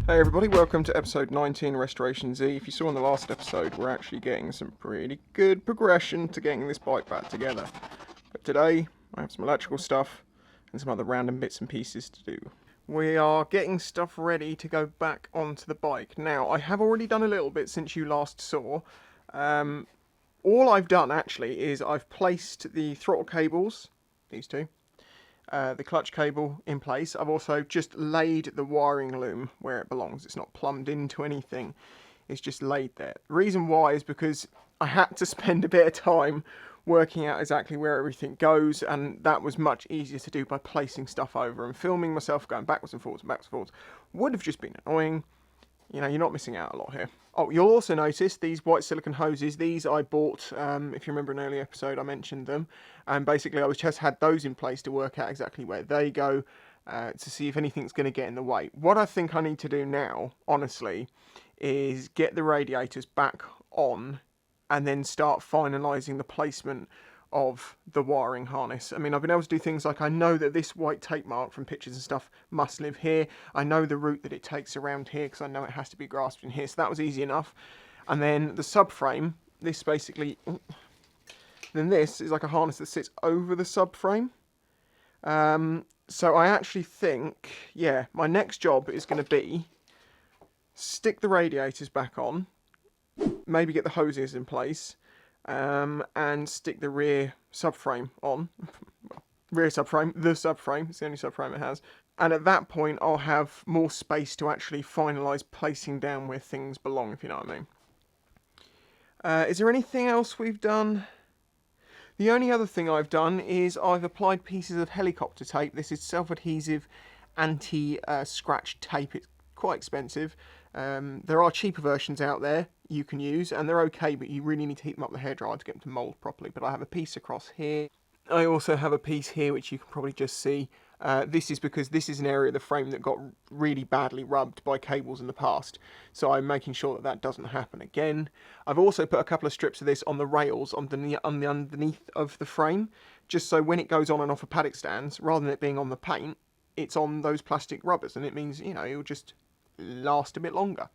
Hey everybody, welcome to episode 19 Restoration Z. If you saw in the last episode, we're actually getting some pretty good progression to getting this bike back together. But today, I have some electrical stuff and some other random bits and pieces to do. We are getting stuff ready to go back onto the bike. Now, I have already done a little bit since you last saw. All I've done actually is I've placed the throttle cables, these two, the clutch cable in place. I've also just laid the wiring loom where it belongs. It's not plumbed into anything. It's just laid there. The reason why is because I had to spend a bit of time working out exactly where everything goes, and that was much easier to do by placing stuff over, and filming myself going backwards and forwards and backwards and forwards would have just been annoying. You know, you're not missing out a lot here. Oh, you'll also notice these white silicone hoses. These I bought, if you remember an earlier episode, I mentioned them. And basically, I just had those in place to work out exactly where they go, to see if anything's going to get in the way. What I think I need to do now, honestly, is get the radiators back on and then start finalising the placement of the wiring harness. I mean, I've been able to do things like, I know that this white tape mark from pictures and stuff must live here. I know the route that it takes around here because I know it has to be grasped in here, so that was easy enough. And then the subframe, this basically, then this is like a harness that sits over the subframe. So I actually think, yeah, my next job is going to be stick the radiators back on, maybe get the hoses in place, and stick the rear subframe on. Rear subframe, the subframe, it's the only subframe it has. And at that point, I'll have more space to actually finalise placing down where things belong, if you know what I mean. Is there anything else we've done? The only other thing I've done is I've applied pieces of helicopter tape. This is self-adhesive anti-scratch tape. It's quite expensive. There are cheaper versions out there you can use, and they're okay, but you really need to heat them up the hairdryer to get them to mould properly. But I have a piece across here. I also have a piece here which you can probably just see. This is because this is an area of the frame that got really badly rubbed by cables in the past, so I'm making sure that that doesn't happen again. I've also put a couple of strips of this on the rails on the underneath of the frame, just so when it goes on and off of paddock stands, rather than it being on the paint, it's on those plastic rubbers, and it means, you know, it'll just last a bit longer.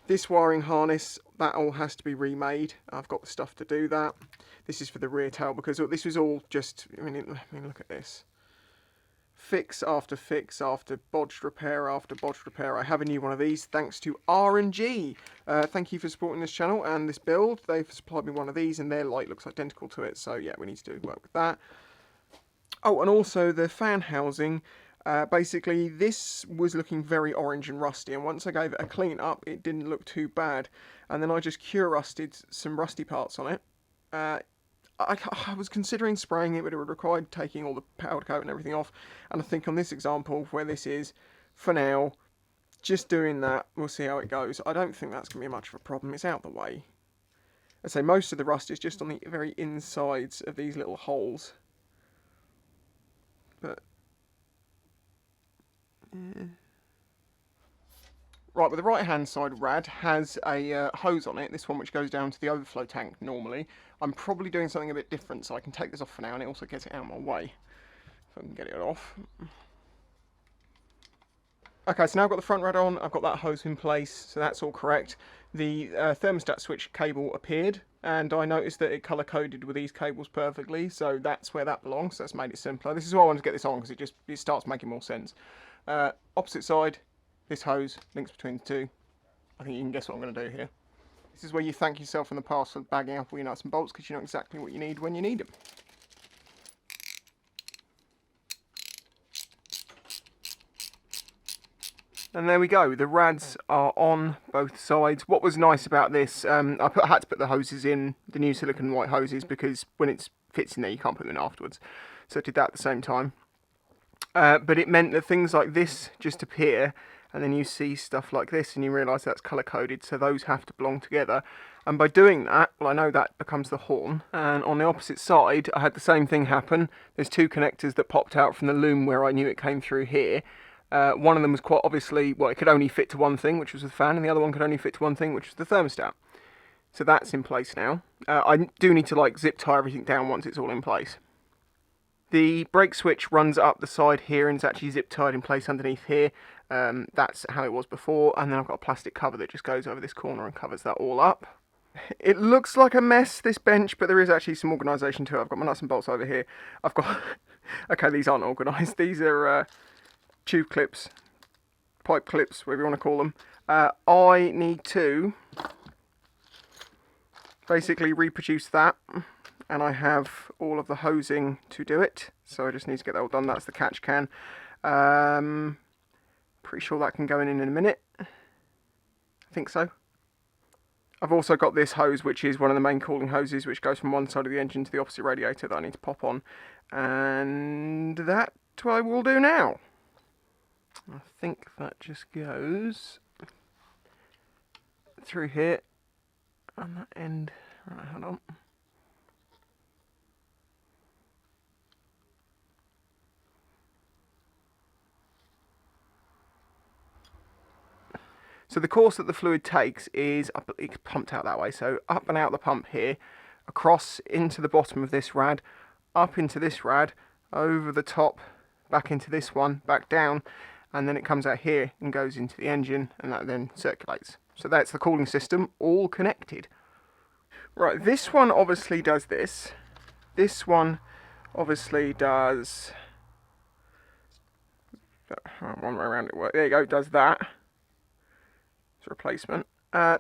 This wiring harness, that all has to be remade. I've got the stuff to do that. This is for the rear tail, because this was all just, I mean look at this. Fix after bodged repair after bodged repair. I have a new one of these thanks to R&G. Thank you for supporting this channel and this build. They've supplied me one of these and their light looks identical to it. So yeah, we need to do work with that. Oh, and also the fan housing. Basically, this was looking very orange and rusty, and once I gave it a clean up, it didn't look too bad. And then I just cure rusted some rusty parts on it. I was considering spraying it, but it would require taking all the powder coat and everything off. And I think on this example, where this is, for now, just doing that, we'll see how it goes. I don't think that's going to be much of a problem. It's out the way. I say most of the rust is just on the very insides of these little holes. But right, but the right hand side rad has a hose on it, this one which goes down to the overflow tank normally. I'm probably doing something a bit different, so I can take this off for now, and it also gets it out of my way. If I can get it off. Okay, so now I've got the front rad on, I've got that hose in place, so that's all correct. The thermostat switch cable appeared, and I noticed that it colour coded with these cables perfectly, so that's where that belongs, so that's made it simpler. This is why I wanted to get this on, because it starts making more sense. Opposite side, this hose links between the two. I think you can guess what I'm going to do here. This is where you thank yourself in the past for bagging up all your nuts and bolts, because you know exactly what you need when you need them. And there we go, the rads are on both sides. What was nice about this, I had to put the hoses in, the new silicone white hoses, because when it fits in there you can't put them in afterwards. So I did that at the same time. But it meant that things like this just appear, and then you see stuff like this and you realise that's colour coded, so those have to belong together. And by doing that, well, I know that becomes the horn, and on the opposite side I had the same thing happen. There's two connectors that popped out from the loom where I knew it came through here. One of them was quite obviously, well, it could only fit to one thing, which was the fan, and the other one could only fit to one thing, which was the thermostat. So that's in place now. I do need to like zip tie everything down once it's all in place. The brake switch runs up the side here and it's actually zip tied in place underneath here. That's how it was before, and then I've got a plastic cover that just goes over this corner and covers that all up. It looks like a mess, this bench, but there is actually some organisation to it. I've got my nuts and bolts over here. I've got... okay, these aren't organised. These are tube clips, pipe clips, whatever you want to call them. I need to basically reproduce that, and I have all of the hosing to do it, so I just need to get that all done. That's the catch can. Pretty sure that can go in a minute. I think so. I've also got this hose, which is one of the main cooling hoses, which goes from one side of the engine to the opposite radiator that I need to pop on. And that I will do now. I think that just goes through here on that end. Right, hold on. So the course that the fluid takes is up, it's pumped out that way, so up and out the pump here, across into the bottom of this rad, up into this rad, over the top, back into this one, back down, and then it comes out here and goes into the engine, and that then circulates. So that's the cooling system, all connected. Right, this one obviously does this. This one obviously does... one way around it works. There you go, does that. It's a replacement.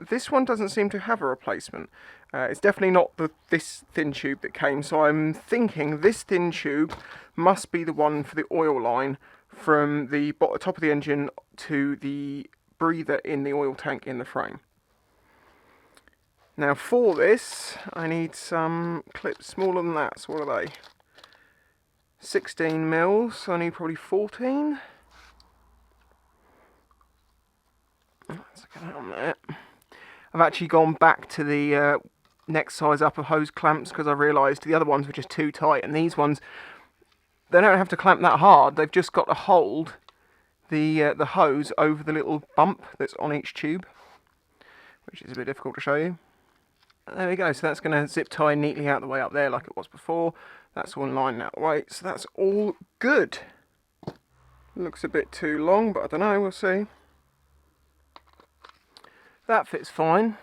This one doesn't seem to have a replacement. It's definitely not this thin tube that came, so I'm thinking this thin tube must be the one for the oil line from the top of the engine to the breather in the oil tank in the frame. Now for this, I need some clips smaller than that. So what are they? 16 mils, so I need probably 14. Let's get that on there. I've actually gone back to the next size up of hose clamps because I realised the other ones were just too tight, and these ones, they don't have to clamp that hard. They've just got to hold the hose over the little bump that's on each tube, which is a bit difficult to show you. There we go, so that's going to zip tie neatly out the way up there like it was before. That's all in line out the way, so that's all good. Looks a bit too long, but I don't know, we'll see. That fits fine.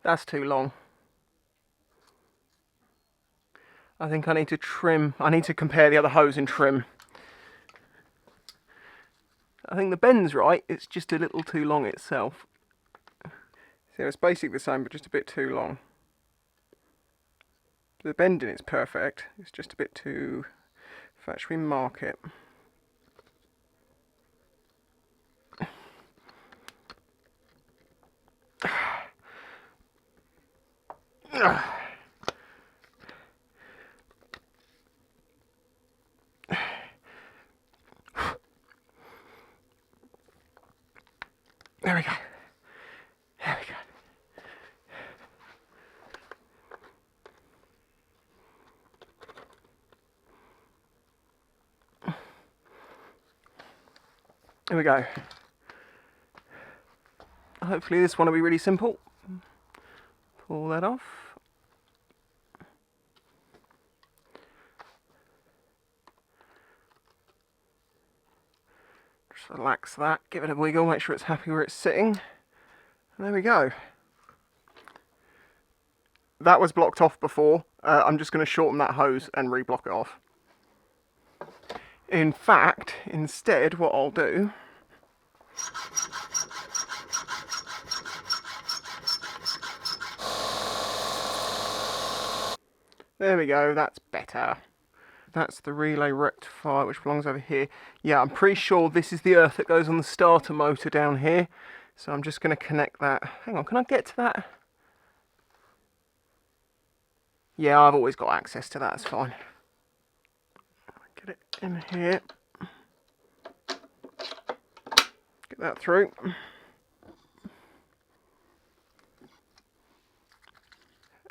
That's too long. I think I need to trim. I need to compare the other hose and trim. I think the bend's right, it's just a little too long itself. So it's basically the same, but just a bit too long. The bending is perfect, it's just a bit too... In fact, should we mark it? There we go. There we go. There we go. Hopefully this one will be really simple. Pull that off. Just relax that, give it a wiggle, make sure it's happy where it's sitting. And there we go. That was blocked off before. I'm just going to shorten that hose and re-block it off. In fact, instead what I'll do there we go, that's better. That's the relay rectifier which belongs over here. Yeah, I'm pretty sure this is the earth that goes on the starter motor down here. So I'm just going to connect that. Hang on, can I get to that? Yeah, I've always got access to that, it's fine. Get it in here. Get that through.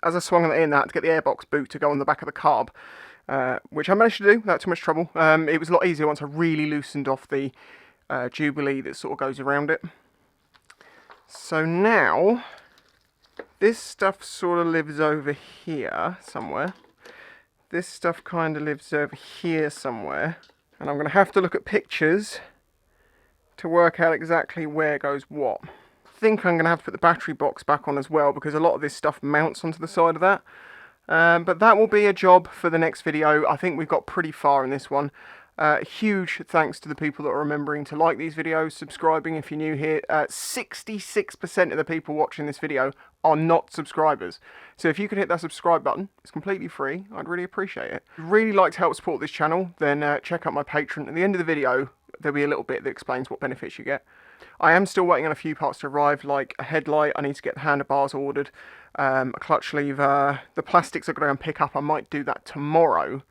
As I swung it in, I had to get the airbox boot to go on the back of the carb, which I managed to do without too much trouble. It was a lot easier once I really loosened off the Jubilee that sort of goes around it. So now, this stuff sort of lives over here somewhere. This stuff kind of lives over here somewhere. and I'm going to have to look at pictures to work out exactly where goes what. I think I'm going to have to put the battery box back on as well, because a lot of this stuff mounts onto the side of that. But that will be a job for the next video. I think we've got pretty far in this one. Huge thanks to the people that are remembering to like these videos, subscribing if you're new here. 66% of the people watching this video are not subscribers. So if you could hit that subscribe button, it's completely free, I'd really appreciate it. If you'd really like to help support this channel, then check out my Patreon. At the end of the video, there'll be a little bit that explains what benefits you get. I am still waiting on a few parts to arrive, like a headlight. I need to get the handlebars ordered, a clutch lever, the plastics I'm going to go and pick up. I might do that tomorrow.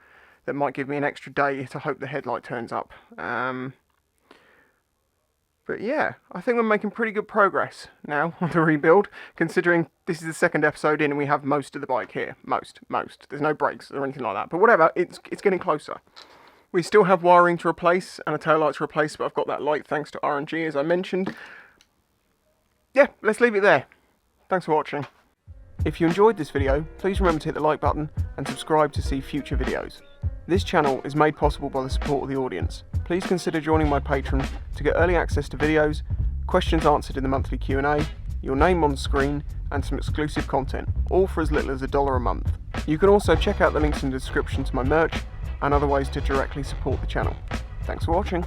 That might give me an extra day to hope the headlight turns up. But yeah, I think we're making pretty good progress now on the rebuild, considering this is the second episode in and we have most of the bike here. Most. There's no brakes or anything like that. But whatever, it's getting closer. We still have wiring to replace and a taillight to replace, but I've got that light thanks to R&G, as I mentioned. Yeah, let's leave it there. Thanks for watching. If you enjoyed this video, please remember to hit the like button and subscribe to see future videos. This channel is made possible by the support of the audience. Please consider joining my Patreon to get early access to videos, questions answered in the monthly Q&A, your name on screen, and some exclusive content, all for as little as $1 a month. You can also check out the links in the description to my merch and other ways to directly support the channel. Thanks for watching.